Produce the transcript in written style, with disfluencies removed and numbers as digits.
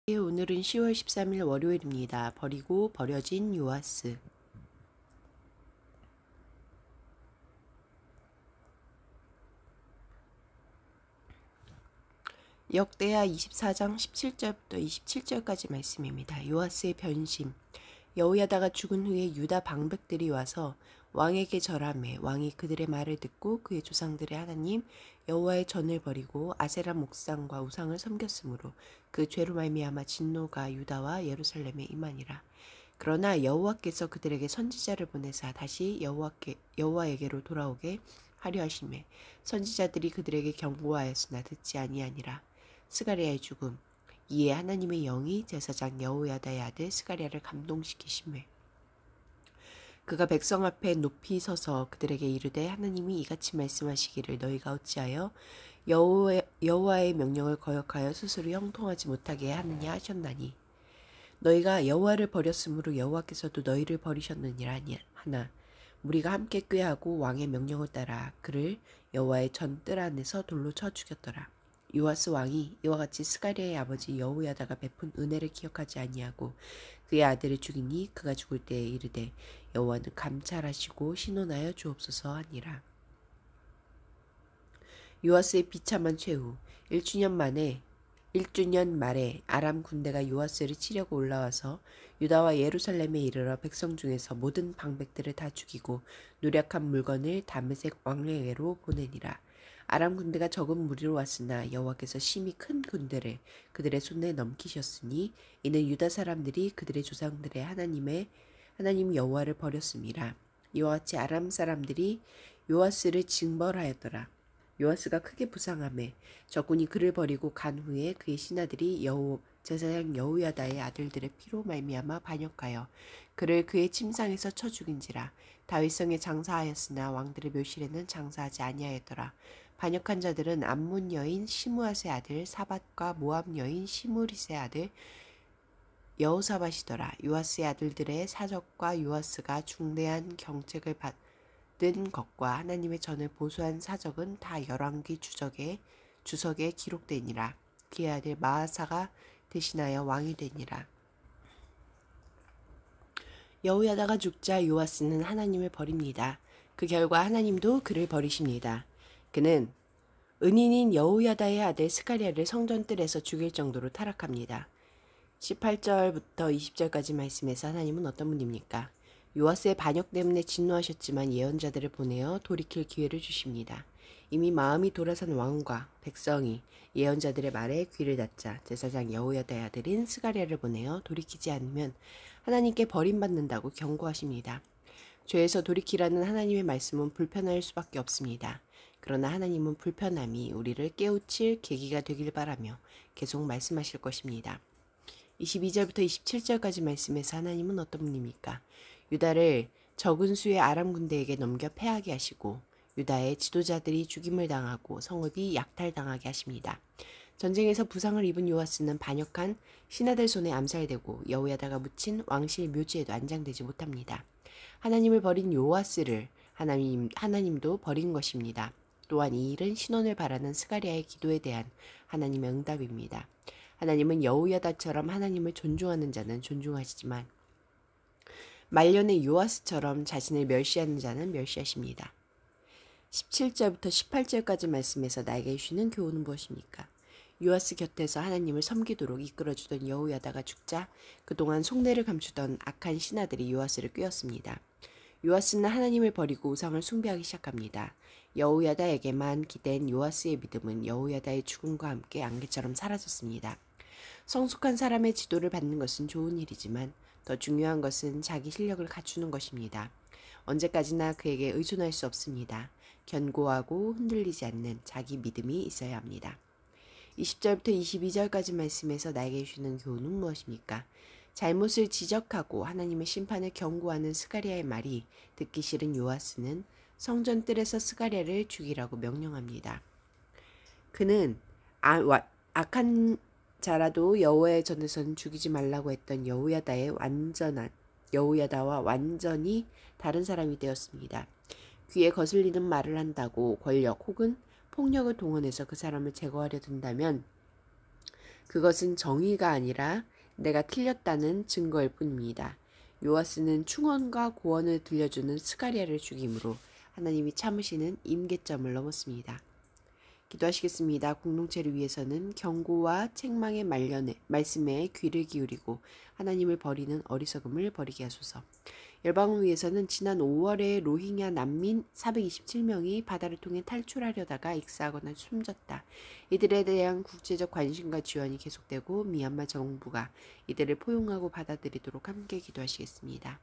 오늘은 10월 13일 월요일입니다. 버리고 버려진 요아스. 역대하 24장 17절부터 27절까지 말씀입니다. 요아스의 변심. 여호야다가 죽은 후에 유다 방백들이 와서 왕에게 절하매 왕이 그들의 말을 듣고 그의 조상들의 하나님 여호와의 전을 버리고 아세라 목상과 우상을 섬겼으므로 그 죄로 말미암아 진노가 유다와 예루살렘에 임하니라. 그러나 여호와께서 그들에게 선지자를 보내사 다시 여호와에게로 돌아오게 하려 하심에 선지자들이 그들에게 경고하였으나 듣지 아니하니라. 스가랴의 죽음. 이에 하나님의 영이 제사장 여호야다의 아들 스가랴를 감동시키심에 그가 백성 앞에 높이 서서 그들에게 이르되 하나님이 이같이 말씀하시기를 너희가 어찌하여 여호와의 명령을 거역하여 스스로 형통하지 못하게 하느냐 하셨나니 너희가 여호와를 버렸으므로 여호와께서도 너희를 버리셨느니라 하나 무리가 함께 꾀하고 왕의 명령을 따라 그를 여호와의 전뜰 안에서 돌로 쳐 죽였더라. 요아스 왕이 이와 같이 스가랴의 아버지 여호야다가 베푼 은혜를 기억하지 아니하고 그의 아들을 죽이니 그가 죽을 때에 이르되 여호와는 감찰하시고 신원하여 주옵소서 하니라. 요아스의 비참한 최후. 1주년 말에 아람 군대가 요아스를 치려고 올라와서 유다와 예루살렘에 이르러 백성 중에서 모든 방백들을 다 죽이고 노략한 물건을 다메섹 왕에게로 보내니라. 아람 군대가 적은 무리로 왔으나 여호와께서 심히 큰 군대를 그들의 손에 넘기셨으니 이는 유다 사람들이 그들의 조상들의 하나님 여호와를 버렸음이라. 이와 같이 아람 사람들이 요아스를 징벌하였더라. 요아스가 크게 부상하매 적군이 그를 버리고 간 후에 그의 신하들이 제사장 여호야다의 아들들의 피로 말미암아 반역하여 그를 그의 침상에서 쳐 죽인지라. 다윗성에 장사하였으나 왕들의 묘실에는 장사하지 아니하였더라. 반역한 자들은 암몬 여인 시므앗의 아들 사밧과 모압 여인 시므릿의 아들 여호사밧이더라. 요아스의 아들들의 사적과 요아스가 중대한 경책을 받은 것과 하나님의 전을 보수한 사적은 다 열왕기 주석에 기록되니라. 그의 아들 마아사가 대신하여 왕이 되니라. 여호야다가 죽자 요아스는 하나님을 버립니다. 그 결과 하나님도 그를 버리십니다. 그는 은인인 여호야다의 아들 스가랴를 성전뜰에서 죽일 정도로 타락합니다. 18절부터 20절까지 말씀에서 하나님은 어떤 분입니까? 요아스의 반역 때문에 진노하셨지만 예언자들을 보내어 돌이킬 기회를 주십니다. 이미 마음이 돌아선 왕과 백성이 예언자들의 말에 귀를 닫자 제사장 여호야다의 아들인 스가랴를 보내어 돌이키지 않으면 하나님께 버림받는다고 경고하십니다. 죄에서 돌이키라는 하나님의 말씀은 불편할 수밖에 없습니다. 그러나 하나님은 불편함이 우리를 깨우칠 계기가 되길 바라며 계속 말씀하실 것입니다. 22절부터 27절까지 말씀에서 하나님은 어떤 분입니까? 유다를 적은 수의 아람 군대에게 넘겨 패하게 하시고 유다의 지도자들이 죽임을 당하고 성읍이 약탈당하게 하십니다. 전쟁에서 부상을 입은 요아스는 반역한 신하들 손에 암살되고 여호야다가 묻힌 왕실 묘지에도 안장되지 못합니다. 하나님을 버린 요아스를 하나님도 버린 것입니다. 또한 이 일은 신원을 바라는 스가랴의 기도에 대한 하나님의 응답입니다. 하나님은 여호야다처럼 하나님을 존중하는 자는 존중하시지만 말년의 요아스처럼 자신을 멸시하는 자는 멸시하십니다. 17절부터 18절까지 말씀에서 나에게 주시는 교훈은 무엇입니까? 요아스 곁에서 하나님을 섬기도록 이끌어주던 여호야다가 죽자 그동안 속내를 감추던 악한 신하들이 요아스를 꾀었습니다. 요아스는 하나님을 버리고 우상을 숭배하기 시작합니다. 여호야다에게만 기댄 요아스의 믿음은 여호야다의 죽음과 함께 안개처럼 사라졌습니다. 성숙한 사람의 지도를 받는 것은 좋은 일이지만 더 중요한 것은 자기 실력을 갖추는 것입니다. 언제까지나 그에게 의존할 수 없습니다. 견고하고 흔들리지 않는 자기 믿음이 있어야 합니다. 20절부터 22절까지 말씀에서 나에게 주시는 교훈은 무엇입니까? 잘못을 지적하고 하나님의 심판을 경고하는 스가랴의 말이 듣기 싫은 요아스는 성전뜰에서 스가랴를 죽이라고 명령합니다. 그는 악한 자라도 여호와의 전에서는 죽이지 말라고 했던 여호야다와 완전히 다른 사람이 되었습니다. 귀에 거슬리는 말을 한다고 권력 혹은 폭력을 동원해서 그 사람을 제거하려 든다면 그것은 정의가 아니라 내가 틀렸다는 증거일 뿐입니다. 요아스는 충언과 고언을 들려주는 스가랴를 죽임으로 하나님이 참으시는 임계점을 넘었습니다. 기도하시겠습니다. 공동체를 위해서는 경고와 책망의 말씀에 귀를 기울이고 하나님을 버리는 어리석음을 버리게 하소서. 열방을 위해서는 지난 5월에 로힝야 난민 427명이 바다를 통해 탈출하려다가 익사하거나 숨졌다. 이들에 대한 국제적 관심과 지원이 계속되고 미얀마 정부가 이들을 포용하고 받아들이도록 함께 기도하시겠습니다.